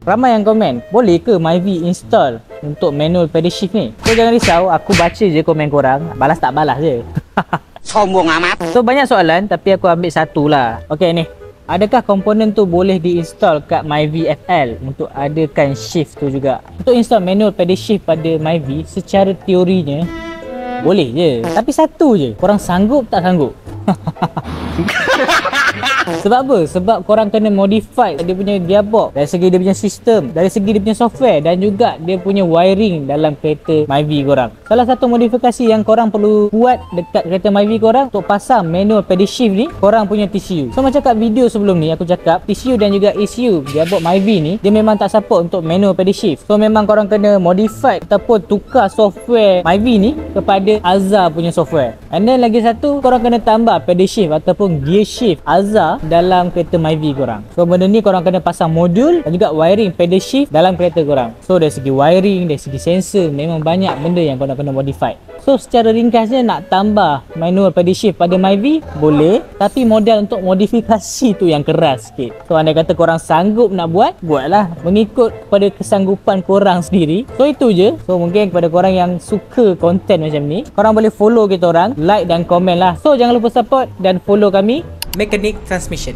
Ramai yang komen, boleh ke Myvi install untuk manual pedal shift ni? So jangan risau, aku baca je komen korang. Balas tak balas je. Sombong amat. So banyak soalan tapi aku ambil satu lah. Okay ni, adakah komponen tu boleh diinstal kat Myvi FL untuk adakan shift tu juga? Untuk install manual pedal shift pada Myvi, secara teorinya boleh je. Tapi satu je, korang sanggup tak sanggup? Sebab apa? Sebab korang kena modify dia punya gearbox, dari segi dia punya sistem, dari segi dia punya software, dan juga dia punya wiring dalam kereta Myvi korang. Salah satu modifikasi yang korang perlu buat dekat kereta Myvi korang untuk pasang manual pedal shift ni, korang punya TCU. So macam kat video sebelum ni aku cakap, TCU dan juga ECU gearbox Myvi ni, dia memang tak support untuk manual pedal shift. So memang korang kena modify ataupun tukar software Myvi ni kepada Azza punya software. And then lagi satu, korang kena tambah pedal shift ataupun gear shift Azza dalam kereta Myvi korang. So benda ni korang kena pasang modul dan juga wiring pedal shift dalam kereta korang. So dari segi wiring, dari segi sensor, memang banyak benda yang korang kena modify. So secara ringkasnya, nak tambah manual pedal shift pada Myvi boleh, tapi modal untuk modifikasi tu yang keras sikit. So andai kata korang sanggup nak buatlah mengikut kepada kesanggupan korang sendiri. So itu je. So mungkin kepada korang yang suka konten macam ni, korang boleh follow kita orang, like dan komen lah. So jangan lupa support dan follow kami, Mechanic Transmission.